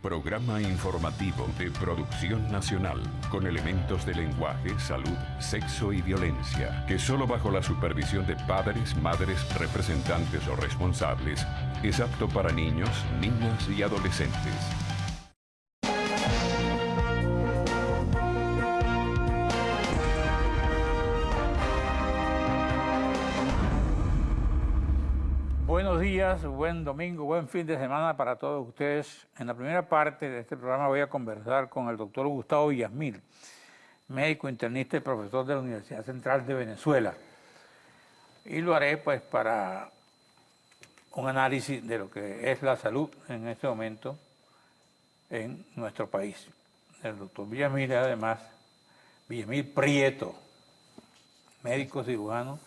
Programa informativo de Producción Nacional, con elementos de lenguaje, salud, sexo y violencia, que solo bajo la supervisión de padres, madres, representantes o responsables, es apto para niños, niñas y adolescentes. Buenos días, buen domingo, buen fin de semana para todos ustedes. En la primera parte de este programa voy a conversar con el doctor Gustavo Villasmil, médico internista y profesor de la Universidad Central de Venezuela. Y lo haré pues para un análisis de lo que es la salud en este momento en nuestro país. El doctor Villasmil es además Villasmil Prieto, médico cirujano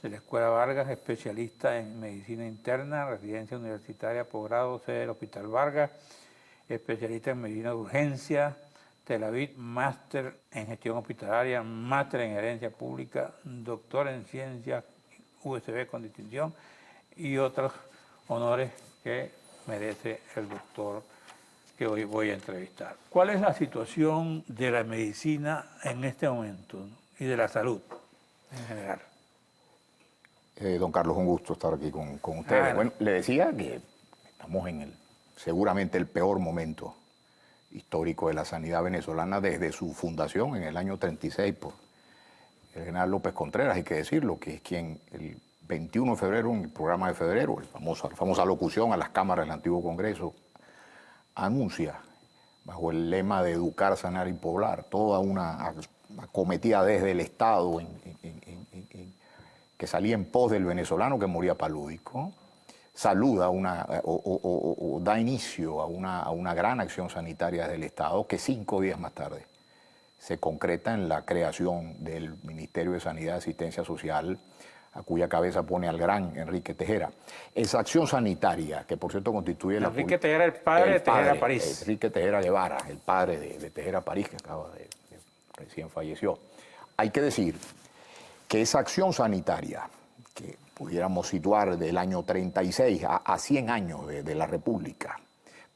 de la Escuela Vargas, especialista en medicina interna, residencia universitaria, posgrado, sede del Hospital Vargas, especialista en medicina de urgencia, Tel Aviv, máster en gestión hospitalaria, máster en gerencia pública, doctor en ciencias USB con distinción y otros honores que merece el doctor que hoy voy a entrevistar. ¿Cuál es la situación de la medicina en este momento, ¿no? Y de la salud en general? Don Carlos, un gusto estar aquí con ustedes. Bueno, le decía que estamos en seguramente el peor momento histórico de la sanidad venezolana desde su fundación en el año 36 por el general López Contreras, hay que decirlo, que es quien el 21 de febrero, en el programa de febrero, la famosa locución a las cámaras del antiguo Congreso, anuncia, bajo el lema de educar, sanar y poblar, toda una acometida desde el Estado que salía en pos del venezolano que moría palúdico, saluda o da inicio a una gran acción sanitaria del Estado que 5 días más tarde se concreta en la creación del Ministerio de Sanidad y Asistencia Social, a cuya cabeza pone al gran Enrique Tejera. Esa acción sanitaria, que por cierto constituye Enrique Tejera, el padre de Tejera París. Enrique Tejera Guevara, el padre de Tejera París, que recién falleció. Hay que decir que esa acción sanitaria, que pudiéramos situar del año 36 a 100 años de la República,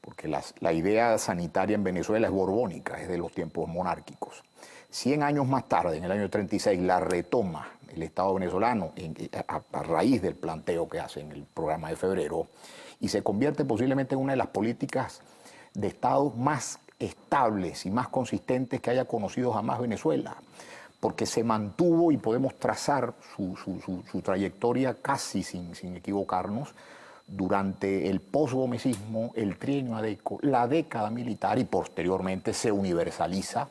porque la idea sanitaria en Venezuela es borbónica, es de los tiempos monárquicos. 100 años más tarde, en el año 36, la retoma el Estado venezolano a raíz del planteo que hace en el programa de febrero y se convierte posiblemente en una de las políticas de Estado más estables y más consistentes que haya conocido jamás Venezuela, porque se mantuvo y podemos trazar su trayectoria casi sin equivocarnos durante el posgomecismo, el trienio adeco, la década militar y posteriormente se universaliza,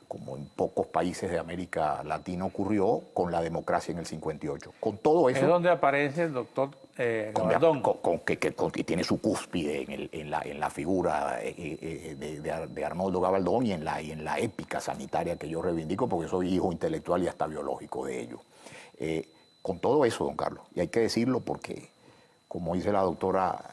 como en pocos países de América Latina ocurrió, con la democracia en el 58. Con todo eso... Es donde aparece el doctor Gabaldón. Que tiene su cúspide en la figura de Arnoldo Gabaldón y en la épica sanitaria que yo reivindico, porque soy hijo intelectual y hasta biológico de ello. Con todo eso, don Carlos, y hay que decirlo porque, como dice la doctora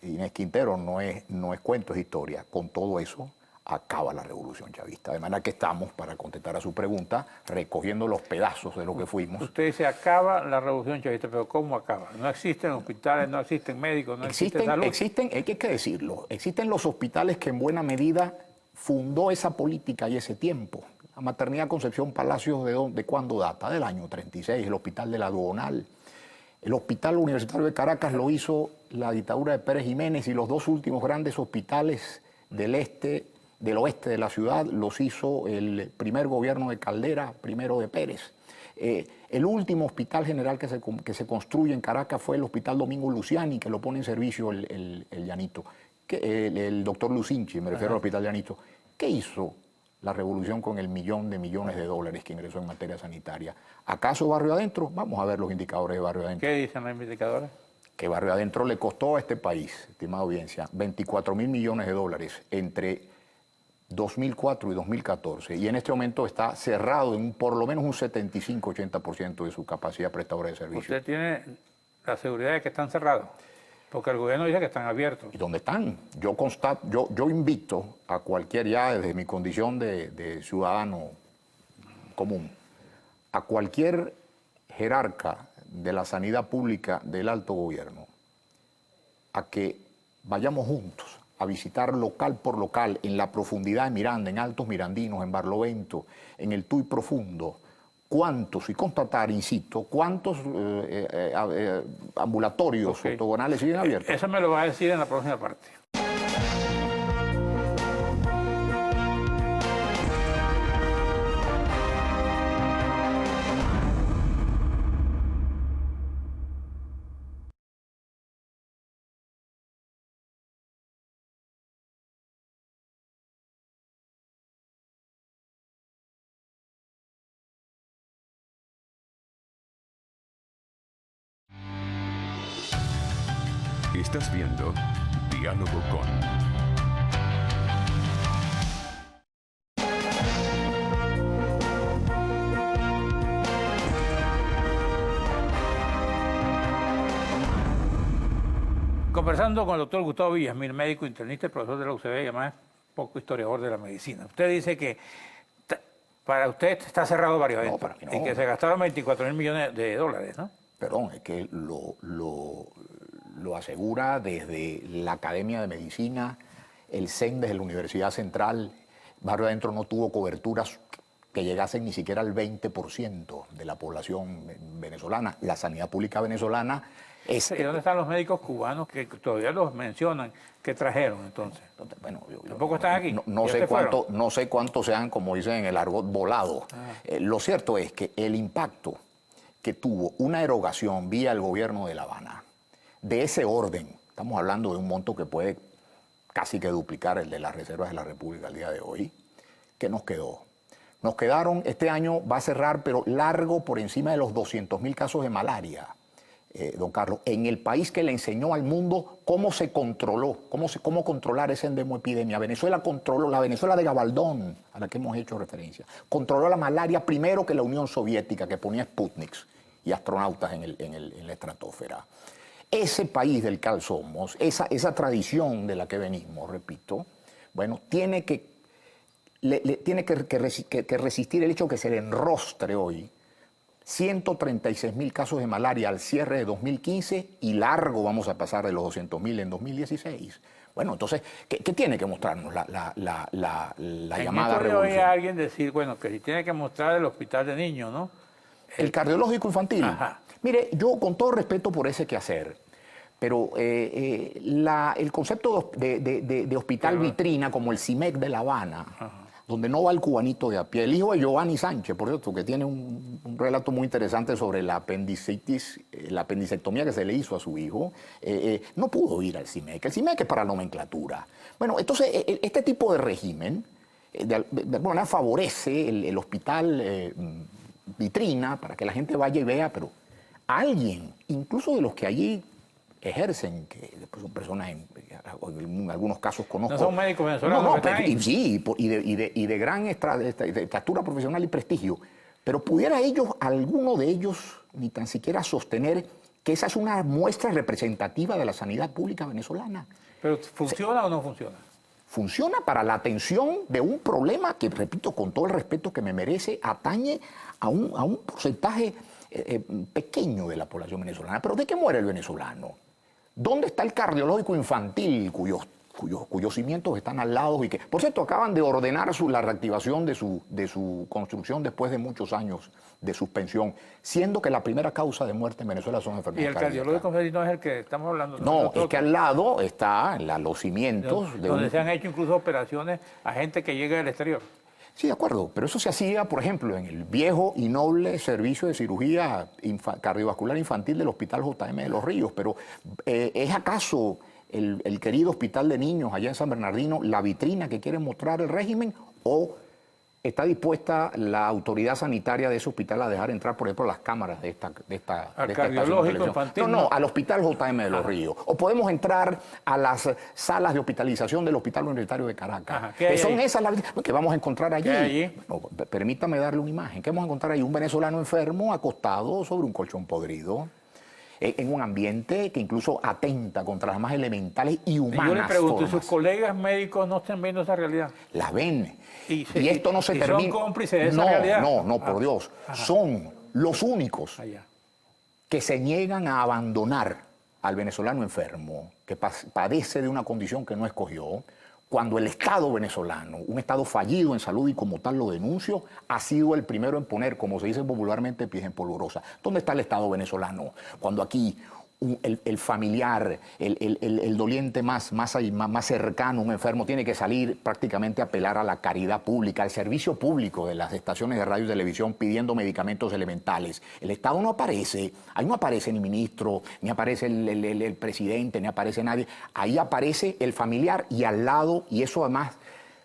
Inés Quintero, no es cuento, es historia. Con todo eso acaba la revolución chavista. De manera que estamos, para contestar a su pregunta, recogiendo los pedazos de lo que fuimos. Usted dice, acaba la revolución chavista, pero ¿cómo acaba? No existen hospitales, no existen médicos, no existe salud. Hay que decirlo, existen los hospitales que en buena medida fundó esa política y ese tiempo. La Maternidad Concepción Palacios, ¿de cuándo data? Del año 36, el Hospital de la Aduanal. El Hospital Universitario de Caracas lo hizo la dictadura de Pérez Jiménez y los dos últimos grandes hospitales del oeste de la ciudad los hizo el primer gobierno de Caldera, primero de Pérez. El último hospital general que se construye en Caracas fue el Hospital Domingo Luciani, que lo pone en servicio el Llanito, el doctor Lucinchi, me refiero al Hospital Llanito. ¿Qué hizo la revolución con el millón de millones de dólares que ingresó en materia sanitaria? ¿Acaso Barrio Adentro? Vamos a ver los indicadores de Barrio Adentro. ¿Qué dicen los indicadores? Que Barrio Adentro le costó a este país, estimada audiencia, 24.000 millones de dólares entre 2004 y 2014, y en este momento está cerrado en por lo menos un 75-80% de su capacidad prestadora de servicios. ¿Usted tiene la seguridad de que están cerrados? Porque el gobierno dice que están abiertos. ¿Y dónde están? Yo invito a cualquier, ya desde mi condición de ciudadano común, a cualquier jerarca de la sanidad pública del alto gobierno, a que vayamos juntos a visitar local por local, en la profundidad de Miranda, en Altos Mirandinos, en Barlovento, en el Tuy Profundo, cuántos, y constatar, insisto, cuántos ambulatorios ortogonales siguen abiertos. Eso me lo va a decir en la próxima parte. Estás viendo Diálogo con... Conversando con el doctor Gustavo Villasmil, médico internista y profesor de la UCB y además poco historiador de la medicina. Usted dice que para usted está cerrado varios eventos, para mí no. Y que se gastaron 24.000 millones de dólares, ¿no? Perdón, es que lo asegura desde la Academia de Medicina, el CEN desde la Universidad Central. Barrio Adentro no tuvo coberturas que llegasen ni siquiera al 20% de la población venezolana. La sanidad pública venezolana es... ¿Y dónde están los médicos cubanos que todavía los mencionan, que trajeron entonces? Bueno, ¿Tampoco están aquí? No sé cuántos sean, como dicen en el argot, volados. Lo cierto es que el impacto que tuvo una erogación vía el gobierno de La Habana, de ese orden, estamos hablando de un monto que puede casi que duplicar el de las reservas de la República al día de hoy, ¿qué nos quedó? Nos quedaron, este año va a cerrar, pero largo por encima de los 200.000 casos de malaria, don Carlos, en el país que le enseñó al mundo cómo se controló, cómo controlar esa endemoepidemia. Venezuela controló, la Venezuela de Gabaldón, a la que hemos hecho referencia, controló la malaria primero que la Unión Soviética, que ponía Sputniks y astronautas en la estratosfera. Ese país del cual somos, esa tradición de la que venimos, repito, bueno, tiene que resistir el hecho que se le enrostre hoy 136.000 casos de malaria al cierre de 2015 y largo vamos a pasar de los 200.000 en 2016. Bueno, entonces, ¿qué tiene que mostrarnos la llamada revolución? Oí a alguien decir, bueno, que si tiene que mostrar el hospital de niños, ¿no? El cardiológico infantil. Ajá. Mire, yo con todo respeto por ese quehacer, pero el concepto de hospital vitrina, como el CIMEC de La Habana, donde no va el cubanito de a pie, el hijo de Giovanni Sánchez, por cierto, que tiene un relato muy interesante sobre la apendicitis, la apendicectomía que se le hizo a su hijo, no pudo ir al CIMEC. El CIMEC es para nomenclatura. Bueno, entonces, este tipo de régimen, de alguna manera favorece el hospital vitrina para que la gente vaya y vea, pero alguien, incluso de los que allí ejercen, que después son personas, en algunos casos conozco... No son médicos venezolanos. Sí, y de gran estatura profesional y prestigio, pero pudiera alguno de ellos, ni tan siquiera sostener que esa es una muestra representativa de la sanidad pública venezolana. ¿Pero funciona o no funciona? Funciona para la atención de un problema que, repito, con todo el respeto que me merece, atañe a un porcentaje pequeño de la población venezolana. ¿Pero de qué muere el venezolano? ¿Dónde está el cardiológico infantil cuyos cimientos están al lado? Y que, por cierto, acaban de ordenar la reactivación de su construcción después de muchos años de suspensión, siendo que la primera causa de muerte en Venezuela son enfermedades cardíacas. ¿Y el cardiológico infantil no es el que estamos hablando? No, es que al lado están los cimientos. Donde se han hecho incluso operaciones a gente que llega del exterior. Sí, de acuerdo, pero eso se hacía, por ejemplo, en el viejo y noble servicio de cirugía cardiovascular infantil del Hospital JM de Los Ríos, pero ¿es acaso el querido Hospital de Niños allá en San Bernardino la vitrina que quiere mostrar el régimen o está dispuesta la autoridad sanitaria de ese hospital a dejar entrar, por ejemplo, las cámaras de esta ¿Al cardiológico infantil? No, al Hospital JM de Los Ríos. O podemos entrar a las salas de hospitalización del Hospital Universitario de Caracas. ¿Qué hay son ahí? esas las que vamos a encontrar allí. ¿Qué hay allí? Bueno, permítame darle una imagen. ¿Qué vamos a encontrar ahí? Un venezolano enfermo acostado sobre un colchón podrido, en un ambiente que incluso atenta contra las más elementales y humanas. Yo le pregunto, formas. ¿sus colegas médicos no están viendo esa realidad? Las ven. Y esto no se termina. ¿Son cómplices de esa realidad? No, por Dios. Son los únicos Allá. que se niegan a abandonar al venezolano enfermo, que padece de una condición que no escogió, cuando el Estado venezolano, un Estado fallido en salud y como tal lo denuncio, ha sido el primero en poner, como se dice popularmente, pies en polvorosa? ¿Dónde está el Estado venezolano? Cuando aquí el familiar, el doliente más cercano, un enfermo, tiene que salir prácticamente a apelar a la caridad pública, al servicio público de las estaciones de radio y televisión pidiendo medicamentos elementales. El Estado no aparece, ahí no aparece ni ministro, ni aparece el presidente, ni aparece nadie. Ahí aparece el familiar y al lado, y eso además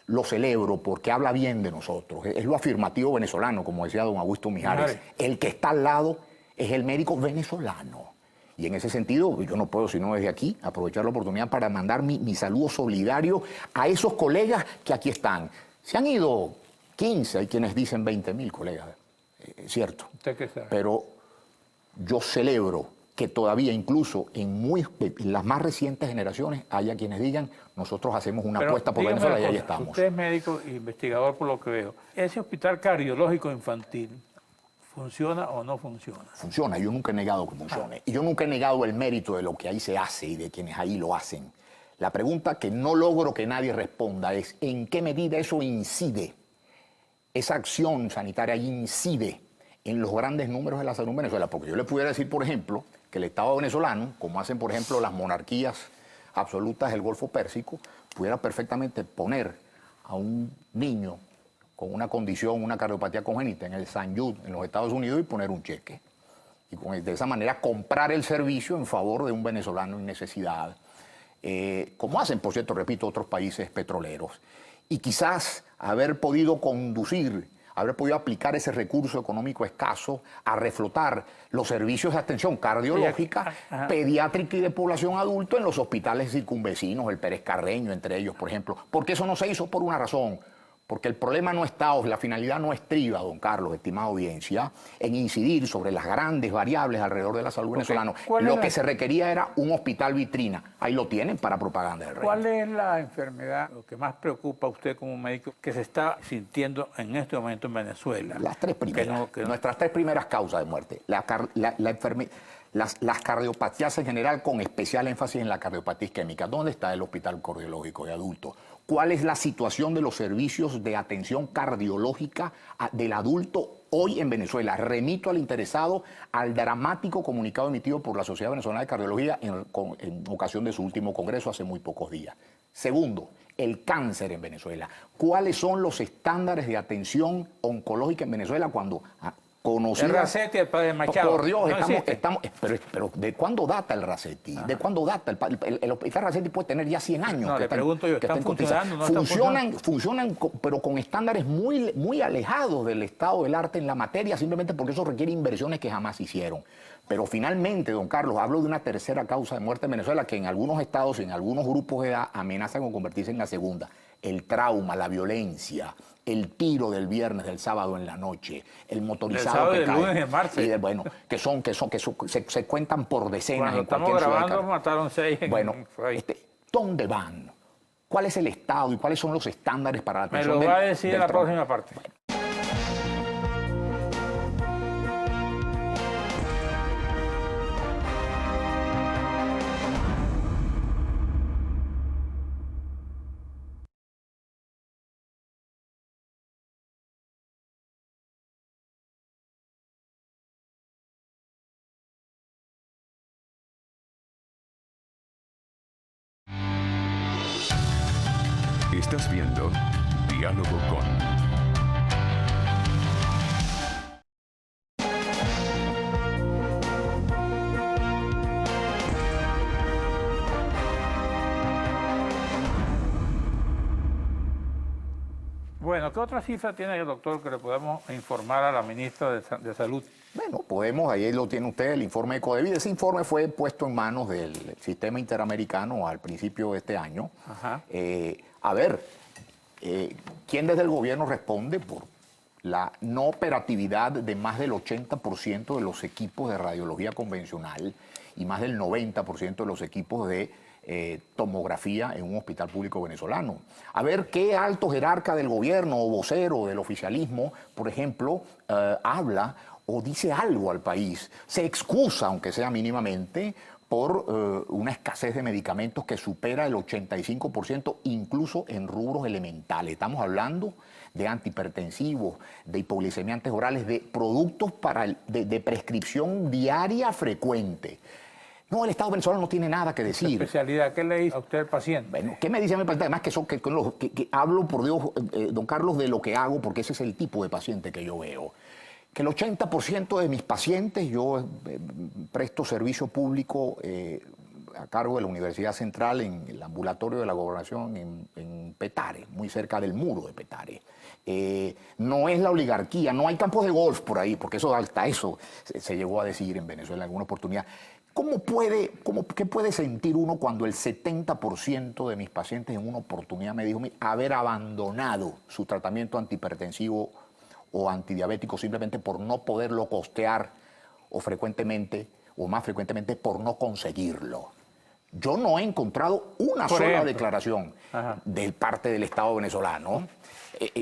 lo celebro porque habla bien de nosotros. Es lo afirmativo venezolano, como decía don Augusto Mijares. El que está al lado es el médico venezolano. Y en ese sentido, yo no puedo sino desde aquí aprovechar la oportunidad para mandar mi saludo solidario a esos colegas que aquí están. Se han ido 15, hay quienes dicen 20.000 colegas, es cierto. ¿Usted qué sabe? Pero yo celebro que todavía incluso en las más recientes generaciones haya quienes digan nosotros hacemos una apuesta por Venezuela y ahí estamos. Usted es médico e investigador por lo que veo. Ese hospital cardiológico infantil, ¿funciona o no funciona? Funciona, yo nunca he negado que funcione. Y yo nunca he negado el mérito de lo que ahí se hace y de quienes ahí lo hacen. La pregunta que no logro que nadie responda es ¿en qué medida eso incide? Esa acción sanitaria incide en los grandes números de la salud en Venezuela. Porque yo le pudiera decir, por ejemplo, que el Estado venezolano, como hacen, por ejemplo, las monarquías absolutas del Golfo Pérsico, pudiera perfectamente poner a un niño con una condición, una cardiopatía congénita en el St. Jude, en los Estados Unidos, y poner un cheque. Y de esa manera comprar el servicio en favor de un venezolano en necesidad, como hacen, por cierto, repito, otros países petroleros. Y quizás haber podido aplicar ese recurso económico escaso a reflotar los servicios de atención cardiológica, pediátrica y de población adulta en los hospitales circunvecinos, el Pérez Carreño, entre ellos, por ejemplo. Porque eso no se hizo por una razón. Porque el problema no está, o la finalidad no estriba, don Carlos, estimada audiencia, en incidir sobre las grandes variables alrededor de la salud venezolana. Lo que se requería era un hospital vitrina. Ahí lo tienen para propaganda del rey. ¿Cuál es la enfermedad, lo que más preocupa a usted como médico, que se está sintiendo en este momento en Venezuela? Las tres primeras, nuestras tres primeras causas de muerte. Las cardiopatías en general, con especial énfasis en la cardiopatía isquémica. ¿Dónde está el hospital cardiológico de adultos? ¿Cuál es la situación de los servicios de atención cardiológica del adulto hoy en Venezuela? Remito al interesado al dramático comunicado emitido por la Sociedad Venezolana de Cardiología en ocasión de su último congreso hace muy pocos días. Segundo, el cáncer en Venezuela. ¿Cuáles son los estándares de atención oncológica en Venezuela cuando... El Racetti, el padre Machado. Por Dios, pero ¿de cuándo data el Racetti? ¿De cuándo data? El hospital Racetti puede tener ya 100 años. No, le pregunto yo, ¿están funcionando? Funcionan, pero con estándares muy alejados del estado del arte en la materia, simplemente porque eso requiere inversiones que jamás hicieron. Pero finalmente, don Carlos, hablo de una tercera causa de muerte en Venezuela que en algunos estados, en algunos grupos de edad, amenazan con convertirse en la segunda. El trauma, la violencia, el tiro del viernes, del sábado en la noche, el motorizado que cae. Lunes de marzo. Y bueno, que se cuentan por decenas. Cuando en estamos grabando mataron 6. Bueno, ¿dónde van? ¿Cuál es el estado y cuáles son los estándares para la atención? Me lo va a decir en la próxima parte. Estás viendo Diálogo con... Bueno, ¿qué otra cifra tiene el doctor que le podemos informar a la ministra de Salud? Bueno, ahí lo tiene usted, el informe de Codevida. Ese informe fue puesto en manos del sistema interamericano al principio de este año. ¿Quién desde el gobierno responde por la no operatividad de más del 80% de los equipos de radiología convencional y más del 90% de los equipos de tomografía en un hospital público venezolano? A ver qué alto jerarca del gobierno o vocero del oficialismo, por ejemplo, habla o dice algo al país, se excusa, aunque sea mínimamente, por una escasez de medicamentos que supera el 85%, incluso en rubros elementales. Estamos hablando de antihipertensivos, de hipoglicemiantes orales, de productos de prescripción diaria frecuente. No, el Estado venezolano no tiene nada que decir. Especialidad, ¿qué le dice a usted el paciente? Bueno, ¿qué me dice a mi paciente? Además que hablo, por Dios, don Carlos, de lo que hago, porque ese es el tipo de paciente que yo veo. Que el 80% de mis pacientes, yo presto servicio público a cargo de la Universidad Central en el ambulatorio de la Gobernación en Petare, muy cerca del muro de Petare. No es la oligarquía, no hay campos de golf por ahí, porque hasta eso se llegó a decir en Venezuela en alguna oportunidad. ¿Qué puede sentir uno cuando el 70% de mis pacientes en una oportunidad me dijo haber abandonado su tratamiento antihipertensivo o antidiabético simplemente por no poderlo costear o frecuentemente o más frecuentemente por no conseguirlo? Yo no he encontrado una sola declaración de parte del Estado venezolano,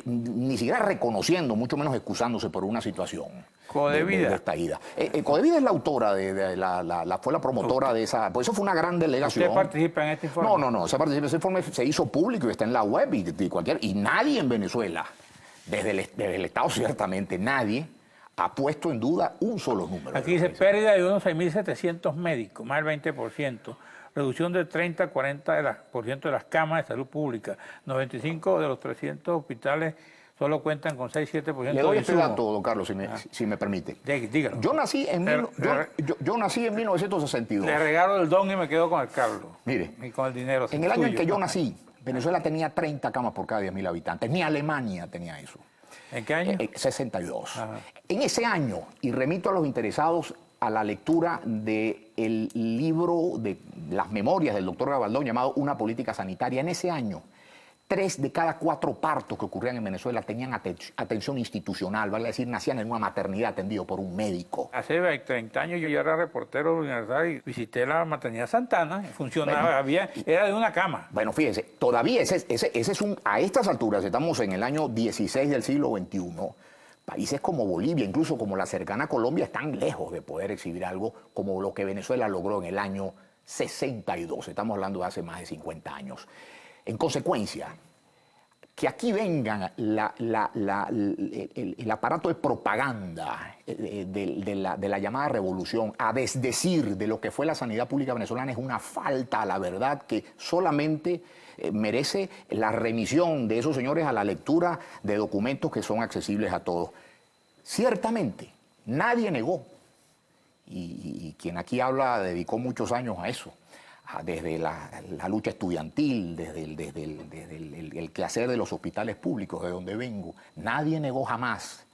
ni siquiera reconociendo, mucho menos excusándose por una situación. Codevida. De esta ida. Codevida es la autora, fue la promotora de esa. Pues eso fue una gran delegación. ¿Usted participa en este informe? No, ese informe se hizo público y está en la web y nadie en Venezuela, desde el Estado ciertamente, nadie ha puesto en duda un solo número. Aquí dice pérdida de unos 6.700 médicos, más del 20%. Reducción del 30 a 40% de las camas de salud pública. 95 de los 300 hospitales solo cuentan con 6-7% de insumos. Le doy este dato, don Carlos, si me permite. Dígalo. Yo nací en 1962. Le regalo el don y me quedo con el Carlos. Mire, y con el dinero. En el año en que yo nací, Venezuela tenía 30 camas por cada 10.000 habitantes. Ni Alemania tenía eso. ¿En qué año? 62. Ajá. En ese año, y remito a los interesados a la lectura del libro de las memorias del doctor Gabaldón llamado Una política sanitaria, en ese año 3 de cada 4 partos que ocurrían en Venezuela tenían atención institucional, vale decir, nacían en una maternidad atendido por un médico. Hace 30 años yo ya era reportero universal y visité la maternidad Santana, funcionaba, Bueno, era de una cama. Bueno, fíjense, todavía a estas alturas, estamos en el año 16 del siglo XXI, países como Bolivia, incluso como la cercana Colombia, están lejos de poder exhibir algo como lo que Venezuela logró en el año 62. Estamos hablando de hace más de 50 años. En consecuencia, que aquí vengan el aparato de propaganda de la llamada revolución a desdecir de lo que fue la sanidad pública venezolana es una falta a la verdad que solamente merece la remisión de esos señores a la lectura de documentos que son accesibles a todos. Ciertamente, nadie negó, y quien aquí habla dedicó muchos años a eso, desde la lucha estudiantil, desde el quehacer de los hospitales públicos de donde vengo, nadie negó jamás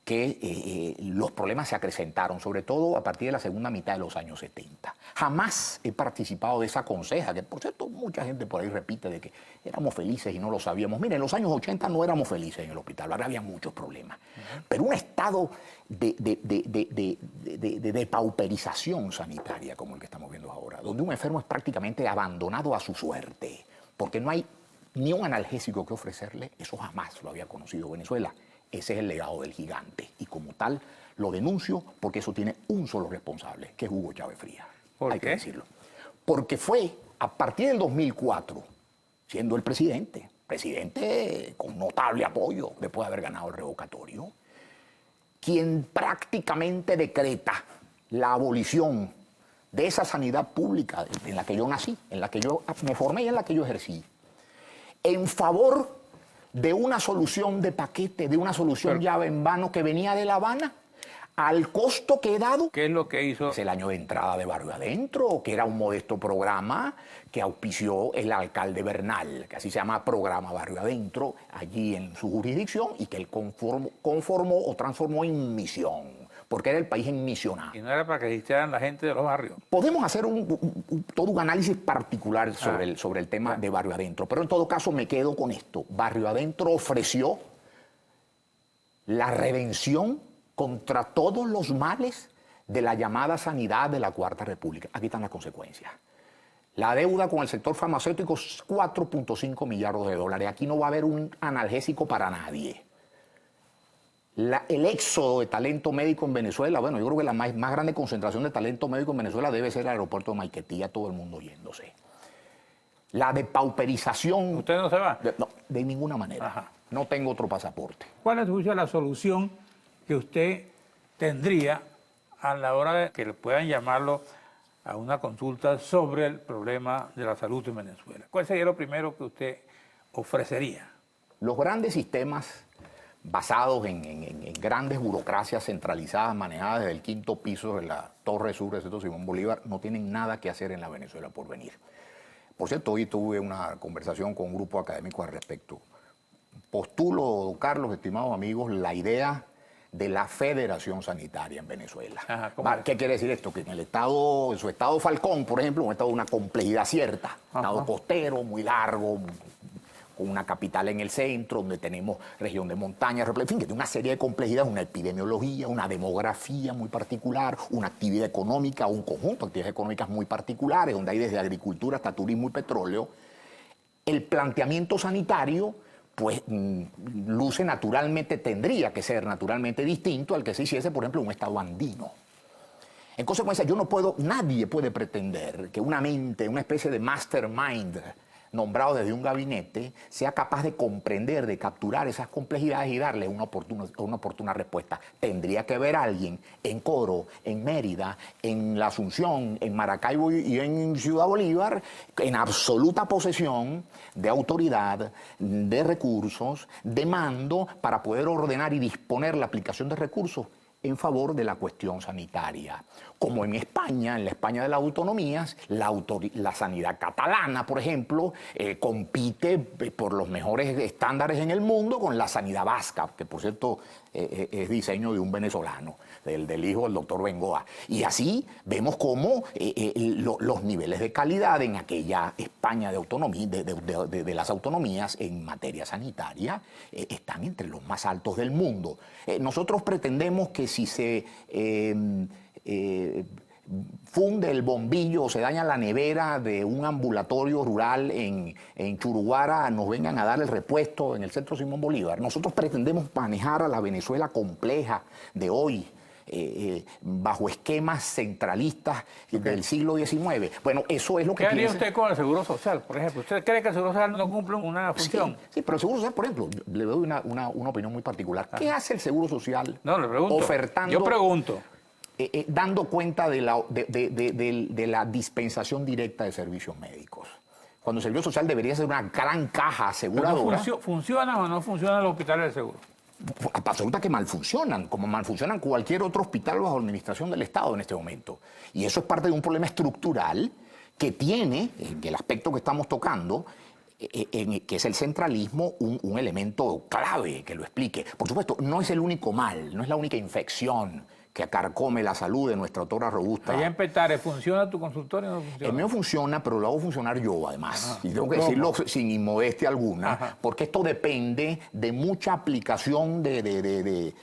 que los problemas se acrecentaron, sobre todo a partir de la segunda mitad de los años 70. Jamás he participado de esa conseja, que por cierto mucha gente por ahí repite de que éramos felices y no lo sabíamos. Miren, en los años 80 no éramos felices en el hospital, ahora había muchos problemas. Pero un estado de pauperización sanitaria como el que estamos viendo ahora, donde un enfermo es prácticamente abandonado a su suerte, porque no hay ni un analgésico que ofrecerle, eso jamás lo había conocido Venezuela. Ese es el legado del gigante y como tal lo denuncio porque eso tiene un solo responsable, que es Hugo Chávez Frías. ¿Por qué? Que decirlo. Porque fue a partir del 2004, siendo el presidente con notable apoyo después de haber ganado el revocatorio, quien prácticamente decreta la abolición de esa sanidad pública en la que yo nací, en la que yo me formé y en la que yo ejercí, en favor de una solución de paquete, de una solución llave en vano que venía de La Habana, al costo que he dado. ¿Qué es lo que hizo? Es el año de entrada de Barrio Adentro, que era un modesto programa que auspició el alcalde Bernal, que así se llama Programa Barrio Adentro, allí en su jurisdicción, y que él conformó o transformó en misión, porque era el país en misionado. Y no era para que existieran la gente de los barrios. Podemos hacer todo un análisis particular sobre el tema de Barrio Adentro, pero en todo caso me quedo con esto. Barrio Adentro ofreció la redención contra todos los males de la llamada sanidad de la Cuarta República. Aquí están las consecuencias. La deuda con el sector farmacéutico es 4.5 millardos de dólares. Aquí no va a haber un analgésico para nadie. el éxodo de talento médico en Venezuela, bueno, yo creo que la más grande concentración de talento médico en Venezuela debe ser el aeropuerto de Maiquetía, todo el mundo yéndose. La depauperización... ¿Usted no se va? No, de ninguna manera. Ajá. No tengo otro pasaporte. ¿Cuál es la solución que usted tendría a la hora de que le puedan llamarlo a una consulta sobre el problema de la salud en Venezuela? ¿Cuál sería lo primero que usted ofrecería? Los grandes sistemas basados en grandes burocracias centralizadas manejadas desde el quinto piso de la Torre Sur del Centro Simón Bolívar no tienen nada que hacer en la Venezuela por venir. Por cierto, hoy tuve una conversación con un grupo académico al respecto. Postulo, don Carlos, estimados amigos, la idea de la Federación Sanitaria en Venezuela. Ajá, ¿qué quiere decir esto? Que en su estado Falcón, por ejemplo, un estado de una complejidad cierta, estado costero, muy largo, con una capital en el centro, donde tenemos región de montaña, en fin, que tiene una serie de complejidades, una epidemiología, una demografía muy particular, una actividad económica, un conjunto de actividades económicas muy particulares, donde hay desde agricultura hasta turismo y petróleo. El planteamiento sanitario, pues, luce naturalmente, tendría que ser naturalmente distinto al que se hiciese, por ejemplo, en un estado andino. En consecuencia, nadie puede pretender que una mente, una especie de mastermind nombrado desde un gabinete, sea capaz de comprender, de capturar esas complejidades y darle una oportuna respuesta. Tendría que haber alguien en Coro, en Mérida, en La Asunción, en Maracaibo y en Ciudad Bolívar, en absoluta posesión de autoridad, de recursos, de mando, para poder ordenar y disponer la aplicación de recursos en favor de la cuestión sanitaria. Como en España, en la España de las autonomías, la sanidad catalana, por ejemplo, compite por los mejores estándares en el mundo con la sanidad vasca, que por cierto es diseño de un venezolano, del hijo del doctor Bengoa. Y así vemos cómo los niveles de calidad en aquella España de autonomía, de las autonomías en materia sanitaria están entre los más altos del mundo. Nosotros pretendemos que si se funde el bombillo o se daña la nevera de un ambulatorio rural en Churuguara, nos vengan a dar el repuesto en el Centro Simón Bolívar. Nosotros pretendemos manejar a la Venezuela compleja de hoy, bajo esquemas centralistas del siglo XIX. Bueno, eso es lo que ¿Qué haría usted con el Seguro Social, por ejemplo? ¿Usted cree que el Seguro Social no cumple una función? Sí, pero el Seguro Social, por ejemplo, le doy una opinión muy particular. ¿Qué hace el Seguro Social? No, le pregunto. Ofertando... Yo pregunto. Dando cuenta de la dispensación directa de servicios médicos. Cuando el Seguro Social debería ser una gran caja aseguradora. ¿Funciona o no funcionan los hospitales de seguro? Absoluta que mal funcionan, como mal funcionan cualquier otro hospital bajo administración del Estado en este momento. Y eso es parte de un problema estructural que tiene, en el aspecto que estamos tocando, que es el centralismo, un elemento clave que lo explique. Por supuesto, no es el único mal, no es la única infección que acarcome la salud de nuestra autora robusta. Allá en Petare, ¿funciona tu consultorio o no funciona? El mío funciona, pero lo hago funcionar yo, además. Y tengo que decirlo sin inmodestia alguna, porque esto depende de mucha aplicación de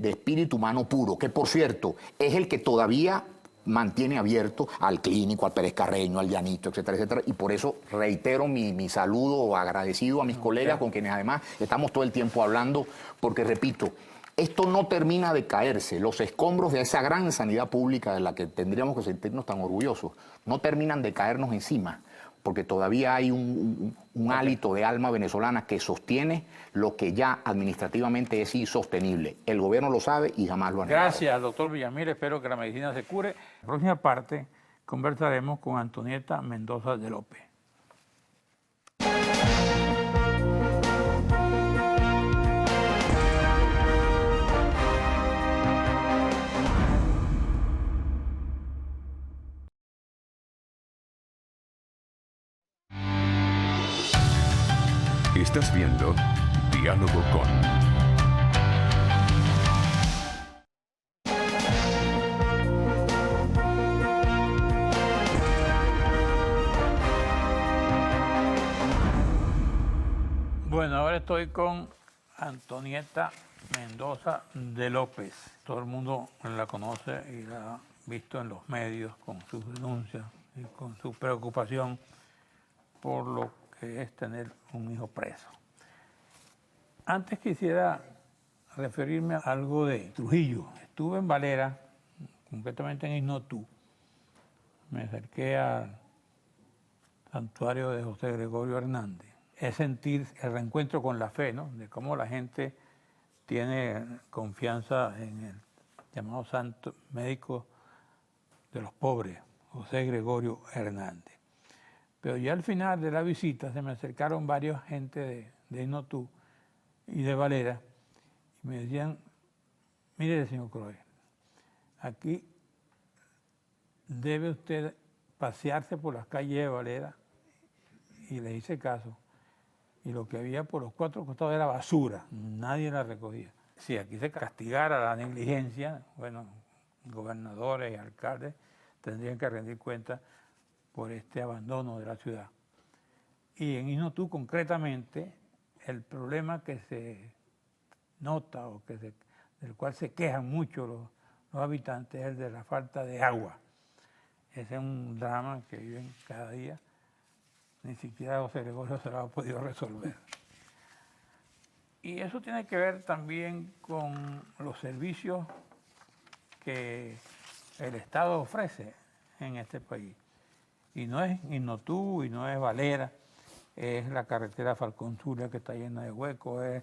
espíritu humano puro, que por cierto, es el que todavía mantiene abierto al Clínico, al Pérez Carreño, al Llanito, etcétera, etcétera. Y por eso reitero mi saludo agradecido a mis colegas con quienes además estamos todo el tiempo hablando, porque repito, esto no termina de caerse. Los escombros de esa gran sanidad pública de la que tendríamos que sentirnos tan orgullosos no terminan de caernos encima, porque todavía hay un hálito de alma venezolana que sostiene lo que ya administrativamente es insostenible. El gobierno lo sabe y jamás lo ha negado. Gracias, doctor Villamil. Espero que la medicina se cure. En la próxima parte conversaremos con Antonieta Mendoza de López. Estás viendo Diálogo con... Bueno, ahora estoy con Antonieta Mendoza de López. Todo el mundo la conoce y la ha visto en los medios con sus denuncias y con su preocupación por lo que es tener un hijo preso. Antes quisiera referirme a algo de Trujillo. Estuve en Valera, concretamente en Isnotú. Me acerqué al santuario de José Gregorio Hernández. Es sentir el reencuentro con la fe, ¿no? De cómo la gente tiene confianza en el llamado santo médico de los pobres, José Gregorio Hernández. Pero ya al final de la visita se me acercaron varios gente de Isnotú y de Valera y me decían, mire, señor Croix, aquí debe usted pasearse por las calles de Valera, y le hice caso. Y lo que había por los cuatro costados era basura, nadie la recogía. Si aquí se castigara la negligencia, bueno, gobernadores y alcaldes tendrían que rendir cuenta por este abandono de la ciudad. Y en Isnotú concretamente, el problema que se nota o del cual se quejan mucho los habitantes es el de la falta de agua. Ese es un drama que viven cada día. Ni siquiera José Gregorio se lo ha podido resolver. Y eso tiene que ver también con los servicios que el Estado ofrece en este país. Y no es Isnotú, y no es Valera, es la carretera Falcón-Zulia que está llena de huecos, es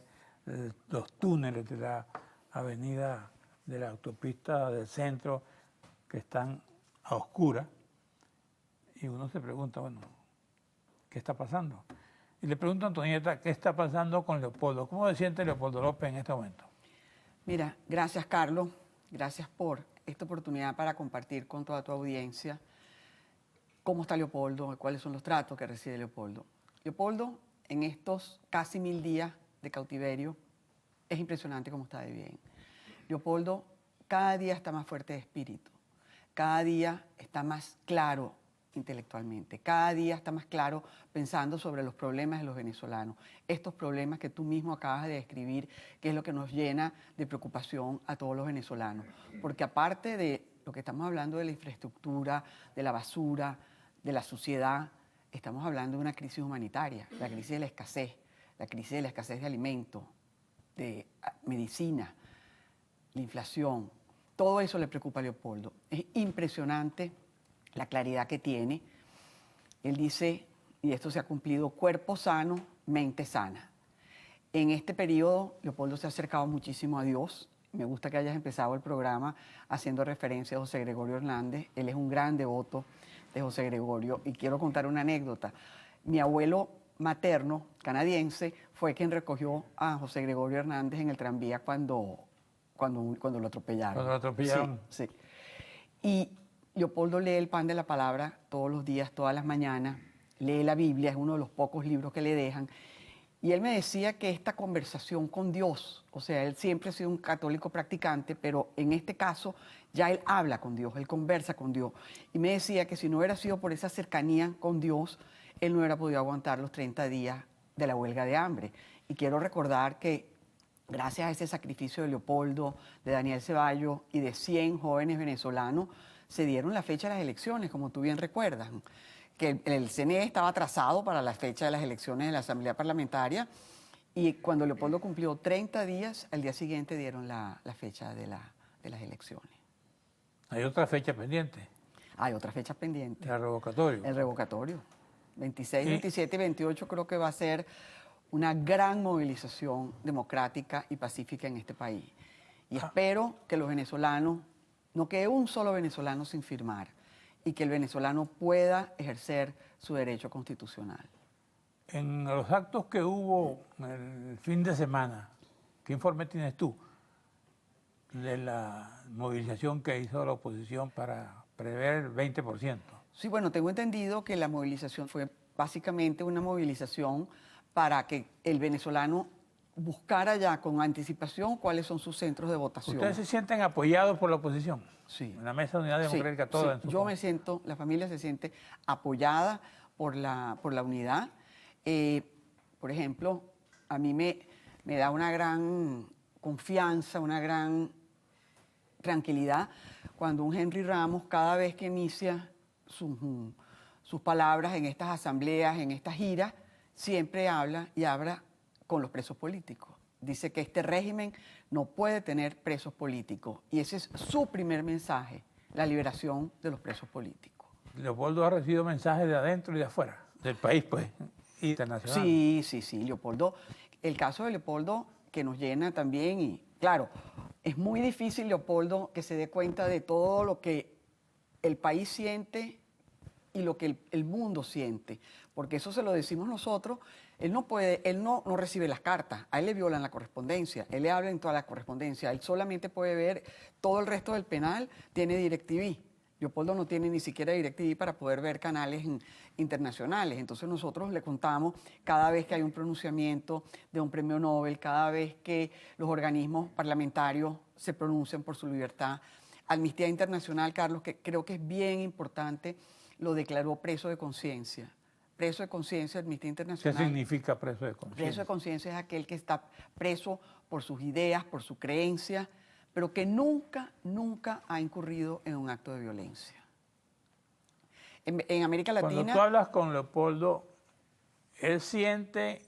los túneles de la avenida de la autopista del centro que están a oscuras. Y uno se pregunta, bueno, ¿qué está pasando? Y le pregunto a Antonieta, ¿qué está pasando con Leopoldo? ¿Cómo se siente Leopoldo López en este momento? Mira, gracias Carlos, gracias por esta oportunidad para compartir con toda tu audiencia cómo está Leopoldo y cuáles son los tratos que recibe Leopoldo. Leopoldo, en estos casi 1000 días de cautiverio, es impresionante cómo está de bien. Leopoldo cada día está más fuerte de espíritu, cada día está más claro intelectualmente, cada día está más claro pensando sobre los problemas de los venezolanos, estos problemas que tú mismo acabas de describir, que es lo que nos llena de preocupación a todos los venezolanos, porque aparte de lo que estamos hablando de la infraestructura, de la basura, de la suciedad, estamos hablando de una crisis humanitaria, la crisis de la escasez de alimentos, de medicina, la inflación, todo eso le preocupa a Leopoldo. Es impresionante la claridad que tiene. Él dice, y esto se ha cumplido, cuerpo sano, mente sana. En este periodo, Leopoldo se ha acercado muchísimo a Dios. Me gusta que hayas empezado el programa haciendo referencia a José Gregorio Hernández. Él es un gran devoto de José Gregorio. Y quiero contar una anécdota. Mi abuelo materno, canadiense, fue quien recogió a José Gregorio Hernández en el tranvía cuando lo atropellaron. Cuando lo atropellaron. Sí, sí. Y Leopoldo lee el Pan de la Palabra todos los días, todas las mañanas, lee la Biblia, es uno de los pocos libros que le dejan. Y él me decía que esta conversación con Dios, o sea, él siempre ha sido un católico practicante, pero en este caso ya él habla con Dios, él conversa con Dios. Y me decía que si no hubiera sido por esa cercanía con Dios, él no hubiera podido aguantar los 30 días de la huelga de hambre. Y quiero recordar que gracias a ese sacrificio de Leopoldo, de Daniel Ceballos y de 100 jóvenes venezolanos, se dieron la fecha de las elecciones, como tú bien recuerdas, que el CNE estaba atrasado para la fecha de las elecciones de la Asamblea Parlamentaria y cuando Leopoldo cumplió 30 días, al día siguiente dieron la fecha de las elecciones. ¿Hay otra fecha pendiente? Hay otra fecha pendiente. ¿El revocatorio? El revocatorio. 26, 27 y 28 creo que va a ser una gran movilización democrática y pacífica en este país. Y espero que los venezolanos, no quede un solo venezolano sin firmar y que el venezolano pueda ejercer su derecho constitucional. En los actos que hubo el fin de semana, ¿qué informe tienes tú de la movilización que hizo la oposición para prever el 20%? Sí, bueno, tengo entendido que la movilización fue básicamente una movilización para que el venezolano buscara ya con anticipación cuáles son sus centros de votación. ¿Ustedes se sienten apoyados por la oposición? Sí. En la Mesa de Unidad Democrática, toda. Sí. Yo me siento, la familia se siente apoyada por la unidad. Por ejemplo, a mí me da una gran confianza, una gran tranquilidad cuando un Henry Ramos, cada vez que inicia sus palabras en estas asambleas, en estas giras, siempre habla con los presos políticos. dice que este régimen no puede tener presos políticos. Y ese es su primer mensaje, la liberación de los presos políticos. Leopoldo ha recibido mensajes de adentro y de afuera, del país, pues, internacional. Sí, Leopoldo. El caso de Leopoldo que nos llena también y, claro, es muy difícil, Leopoldo, que se dé cuenta de todo lo que el país siente y lo que el mundo siente, porque eso se lo decimos nosotros. Él no recibe las cartas, a él le violan la correspondencia, él le habla en toda la correspondencia, él solamente puede ver todo el resto del penal, tiene DirecTV. Leopoldo no tiene ni siquiera DirecTV para poder ver canales internacionales. Entonces nosotros le contamos cada vez que hay un pronunciamiento de un premio Nobel, cada vez que los organismos parlamentarios se pronuncian por su libertad. Amnistía Internacional, Carlos, que creo que es bien importante, lo declaró preso de conciencia. Preso de conciencia, Amnistía Internacional. ¿Qué significa preso de conciencia? Preso de conciencia es aquel que está preso por sus ideas, por su creencia, pero que nunca ha incurrido en un acto de violencia. En América Latina... Cuando tú hablas con Leopoldo, él siente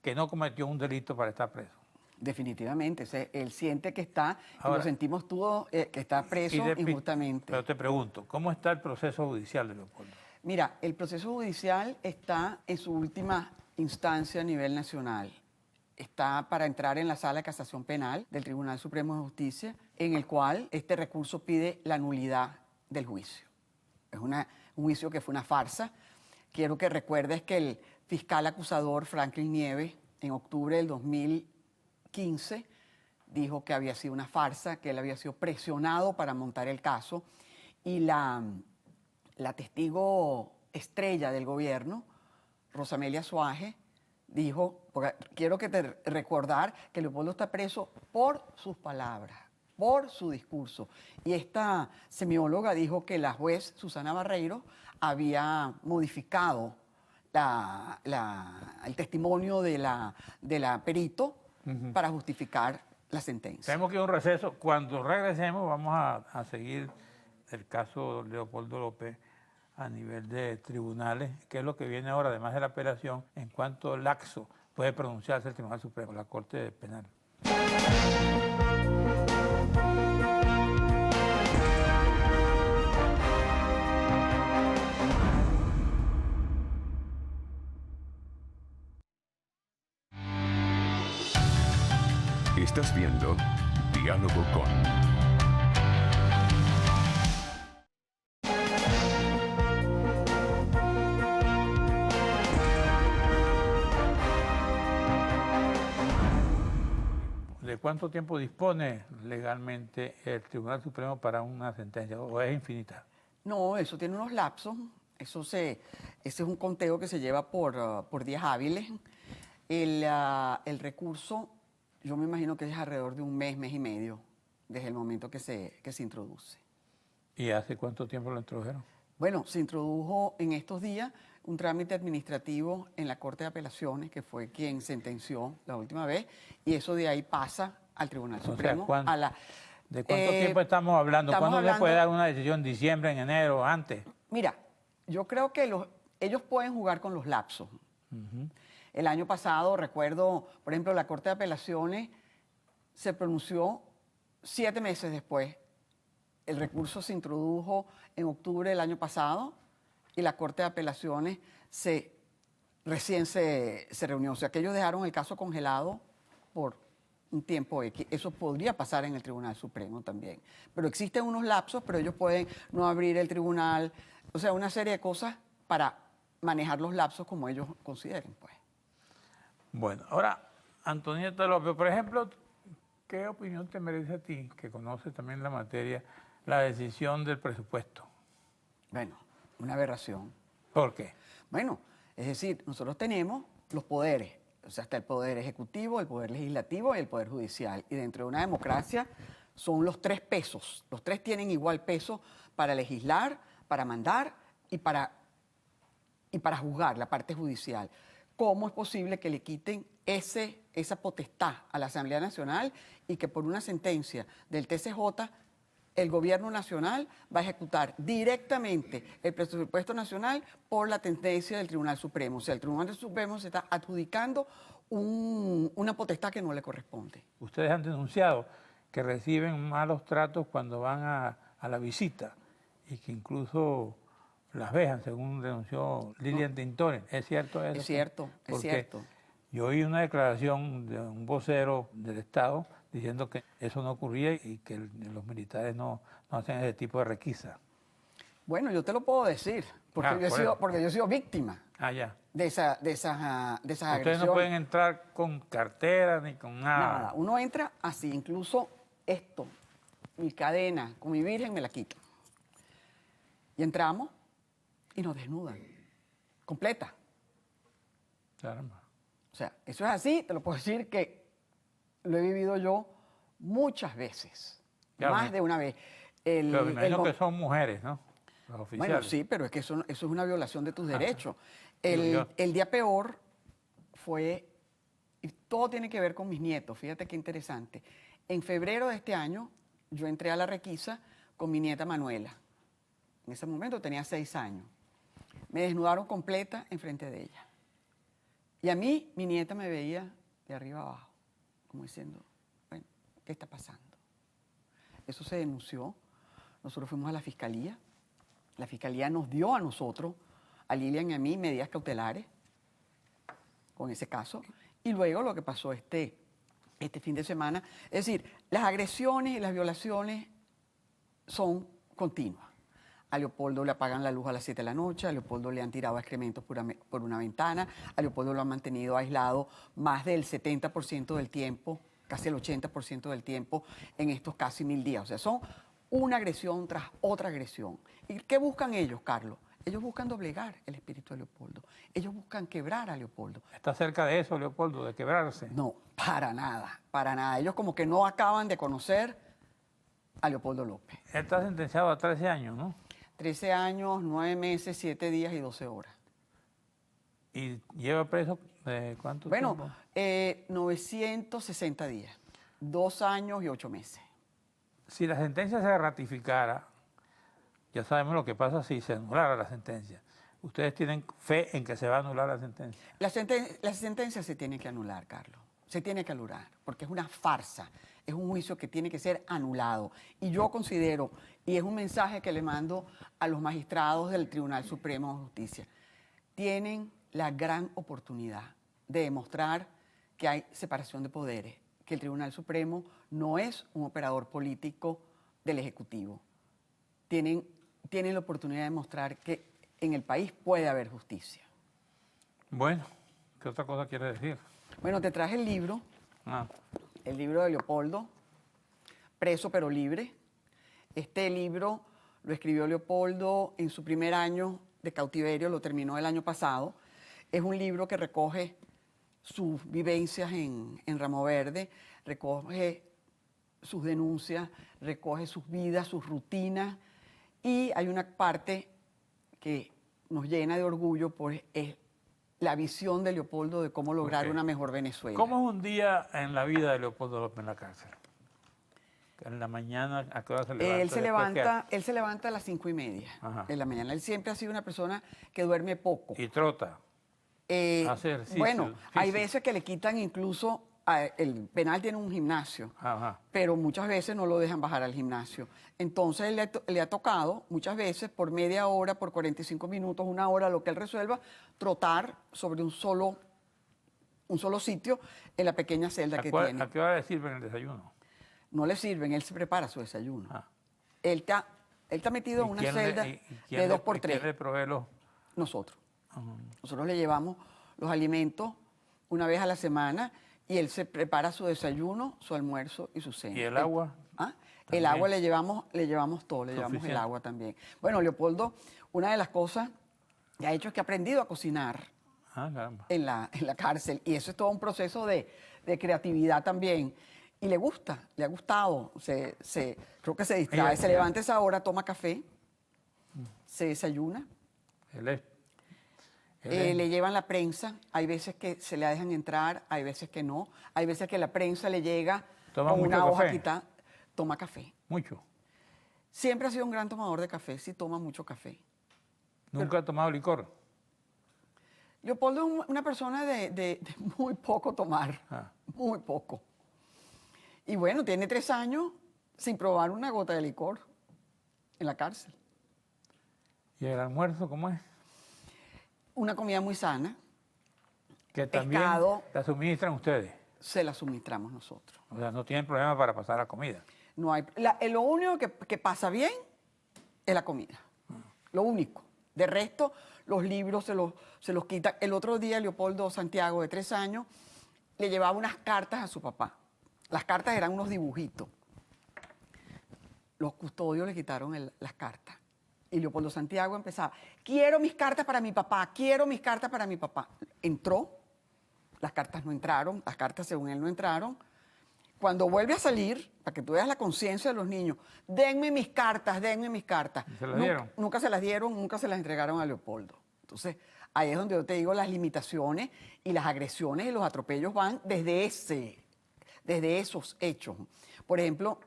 que no cometió un delito para estar preso. Definitivamente, él siente que está, ahora, y lo sentimos todos, que está preso injustamente. Pero te pregunto, ¿cómo está el proceso judicial de Leopoldo? Mira, el proceso judicial está en su última instancia a nivel nacional. Está para entrar en la Sala de Casación Penal del Tribunal Supremo de Justicia, en el cual este recurso pide la nulidad del juicio. Es un juicio que fue una farsa. Quiero que recuerdes que el fiscal acusador Franklin Nieves, en octubre del 2015, dijo que había sido una farsa, que él había sido presionado para montar el caso, y la testigo estrella del gobierno, Rosamelia Suárez, dijo, porque quiero que te recordar que Leopoldo está preso por sus palabras, por su discurso. Y esta semióloga dijo que la juez Susana Barreiro había modificado el testimonio de la perito para justificar la sentencia. Tenemos que ir a un receso. Cuando regresemos vamos a seguir el caso Leopoldo López a nivel de tribunales, que es lo que viene ahora, además de la apelación, en cuanto laxo puede pronunciarse el Tribunal Supremo, la Corte Penal. Estás viendo Diálogo con... ¿De cuánto tiempo dispone legalmente el Tribunal Supremo para una sentencia o es infinita? No, eso tiene unos lapsos. Ese es un conteo que se lleva por días hábiles. El recurso, yo me imagino que es alrededor de un mes y medio, desde el momento que se introduce. ¿Y hace cuánto tiempo lo introdujeron? Bueno, se introdujo en estos días un trámite administrativo en la Corte de Apelaciones, que fue quien sentenció la última vez, y eso de ahí pasa al Tribunal Supremo. ¿De cuánto tiempo estamos hablando? ¿Cuándo se puede dar una decisión? ¿En diciembre, en enero, antes? Mira, yo creo que ellos pueden jugar con los lapsos. El año pasado, recuerdo, por ejemplo, la Corte de Apelaciones se pronunció 7 meses después. El recurso se introdujo en octubre del año pasado y la Corte de Apelaciones recién se reunió. O sea, que ellos dejaron el caso congelado por un tiempo X. Eso podría pasar en el Tribunal Supremo también. Pero existen unos lapsos, pero ellos pueden no abrir el tribunal. O sea, una serie de cosas para manejar los lapsos como ellos consideren, pues. Bueno, ahora, Antonieta López, por ejemplo, ¿qué opinión te merece a ti, que conoces también la materia, la decisión del presupuesto? Bueno, una aberración. ¿Por qué? Bueno, es decir, nosotros tenemos los poderes, o sea, está el poder ejecutivo, el poder legislativo y el poder judicial. Y dentro de una democracia son los 3 pesos. Los 3 tienen igual peso para legislar, para mandar y para juzgar, la parte judicial. ¿Cómo es posible que le quiten esa potestad a la Asamblea Nacional y que por una sentencia del TCJ el gobierno nacional va a ejecutar directamente el presupuesto nacional por la tendencia del Tribunal Supremo? O sea, el Tribunal Supremo se está adjudicando un con una potestad que no le corresponde. Ustedes han denunciado que reciben malos tratos cuando van a la visita y que incluso las vejan, según denunció Lilian Tintoret. ¿Es cierto eso? Es cierto, es Porque cierto. yo oí una declaración de un vocero del Estado diciendo que eso no ocurría y que los militares no hacen ese tipo de requisa. Bueno, yo te lo puedo decir, porque, porque yo he sido víctima Ah, ya. de esas Ustedes agresiones. no pueden entrar con cartera ni con nada. Nada, uno entra así, incluso esto, mi cadena con mi virgen me la quito. Y entramos y nos desnudan, completa. Caramba. O sea, eso es así, te lo puedo decir que lo he vivido yo muchas veces, Claro, más de una vez. Pero me imagino que son mujeres, ¿no? Los oficiales. Bueno, sí, pero es que eso es una violación de tus derechos. Digo yo. El día peor fue, y todo tiene que ver con mis nietos, fíjate qué interesante. En febrero de este año, yo entré a la requisa con mi nieta Manuela. En ese momento tenía 6 años. Me desnudaron completa enfrente de ella. Y a mí, mi nieta me veía de arriba abajo, como diciendo, bueno, ¿qué está pasando? Eso se denunció. Nosotros fuimos a la fiscalía. La fiscalía nos dio a nosotros, a Lilian y a mí, medidas cautelares con ese caso. Y luego lo que pasó este fin de semana, es decir, las agresiones y las violaciones son continuas. A Leopoldo le apagan la luz a las 7 de la noche, a Leopoldo le han tirado excrementos por una ventana, a Leopoldo lo han mantenido aislado más del 70% del tiempo, casi el 80% del tiempo en estos casi 1000 días. O sea, son una agresión tras otra agresión. ¿Y qué buscan ellos, Carlos? Ellos buscan doblegar el espíritu de Leopoldo. Ellos buscan quebrar a Leopoldo. ¿Está cerca de eso, Leopoldo, de quebrarse? No, para nada, para nada. Ellos como que no acaban de conocer a Leopoldo López. Él está sentenciado a 13 años, ¿no? 13 años, 9 meses, 7 días y 12 horas. ¿Y lleva preso cuánto Bueno, tiempo? 960 días, 2 años y 8 meses. Si la sentencia se ratificara, ya sabemos lo que pasa si se anulara la sentencia. ¿Ustedes tienen fe en que se va a anular la sentencia? La sentencia se tiene que anular, Carlos. Se tiene que anular, porque es una farsa. Es un juicio que tiene que ser anulado. Y yo considero, y es un mensaje que le mando a los magistrados del Tribunal Supremo de Justicia, tienen la gran oportunidad de demostrar que hay separación de poderes, que el Tribunal Supremo no es un operador político del Ejecutivo. Tienen la oportunidad de demostrar que en el país puede haber justicia. Bueno, ¿qué otra cosa quiere decir? Bueno, te traje el libro de Leopoldo, Preso pero libre. Este libro lo escribió Leopoldo en su primer año de cautiverio, lo terminó el año pasado. Es un libro que recoge sus vivencias en Ramo Verde, recoge sus denuncias, recoge sus vidas, sus rutinas, y hay una parte que nos llena de orgullo, pues es la visión de Leopoldo de cómo lograr una mejor Venezuela. ¿Cómo es un día en la vida de Leopoldo López en la cárcel? En la mañana, ¿a qué hora se levanta? Él se levanta a las 5:30 Ajá. de la mañana. Él siempre ha sido una persona que duerme poco. Y trota. Hace ejercicio Bueno, hay físico. veces que le quitan incluso, el penal tiene un gimnasio, Ajá. pero muchas veces no lo dejan bajar al gimnasio. Entonces le ha tocado muchas veces por media hora, por 45 minutos, 1 hora, lo que él resuelva, trotar sobre un solo sitio en la pequeña celda que tiene. ¿A qué hora le sirven el desayuno? No le sirven, él se prepara su desayuno. Ah. Él está metido en una celda de 2x3. ¿Quién le provee los...? Nosotros. Nosotros le llevamos los alimentos una vez a la semana y él se prepara su desayuno, su almuerzo y su cena. ¿Y el agua? El agua le llevamos todo, le llevamos el Suficiente. agua también. Bueno, Leopoldo, una de las cosas que ha hecho es que ha aprendido a cocinar Caramba. en la cárcel, y eso es todo un proceso de creatividad también. Y le gusta, le ha gustado, creo que se distrae, se levanta a esa hora, toma café, se desayuna. Le llevan la prensa, hay veces que se le dejan entrar, hay veces que no, hay veces que la prensa le llega con una hoja quitada, toma café. ¿Mucho? Siempre ha sido un gran tomador de café, sí toma mucho café. ¿Nunca ha tomado licor? Leopoldo es una persona de muy poco tomar, muy poco. Y bueno, tiene 3 años sin probar una gota de licor en la cárcel. ¿Y el almuerzo cómo es? Una comida muy sana. Que también Pescado. la suministran ustedes. Se la suministramos nosotros. O sea, no tienen problema para pasar la comida. No hay, lo único que pasa bien es la comida. Lo único. De resto, los libros se los quita. El otro día, Leopoldo Santiago, de 3 años, le llevaba unas cartas a su papá. Las cartas eran unos dibujitos. Los custodios le quitaron las cartas. Y Leopoldo Santiago empezaba, quiero mis cartas para mi papá, quiero mis cartas para mi papá. Entró, las cartas no entraron, las cartas según él no entraron. Cuando vuelve a salir, para que tú veas la conciencia de los niños, denme mis cartas, denme mis cartas. ¿Se las dieron? Nunca se las dieron, nunca se las entregaron a Leopoldo. Entonces, ahí es donde yo te digo, las limitaciones y las agresiones y los atropellos van desde esos hechos. Por ejemplo,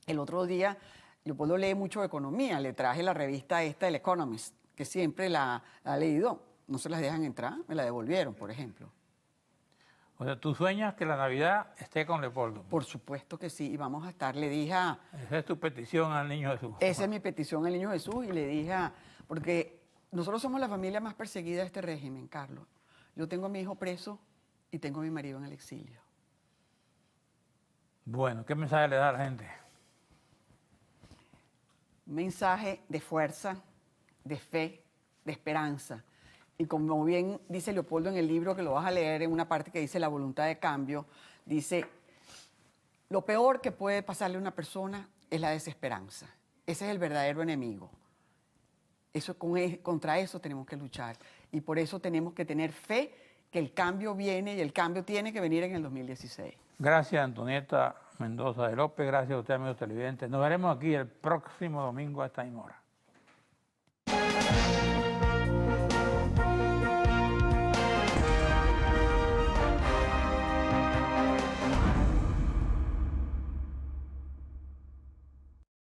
el otro día, Leopoldo lee mucho de economía, le traje la revista esta, El Economist, que siempre la ha leído, no se las dejan entrar, me la devolvieron, por ejemplo. O sea, ¿tú sueñas que la Navidad esté con Leopoldo? Por supuesto que sí, y vamos a estar, le dije Esa es tu petición al Niño Jesús. esa es mi petición al Niño Jesús, y le dije porque nosotros somos la familia más perseguida de este régimen, Carlos. Yo tengo a mi hijo preso y tengo a mi marido en el exilio. Bueno, ¿qué mensaje le da a la gente? Un mensaje de fuerza, de fe, de esperanza. Y como bien dice Leopoldo en el libro, que lo vas a leer en una parte que dice la voluntad de cambio, dice, lo peor que puede pasarle a una persona es la desesperanza. Ese es el verdadero enemigo. Contra eso tenemos que luchar. Y por eso tenemos que tener fe que el cambio viene y el cambio tiene que venir en el 2016. Gracias, Antonieta Mendoza de López. Gracias a usted, amigos televidentes. Nos veremos aquí el próximo domingo a esta misma hora.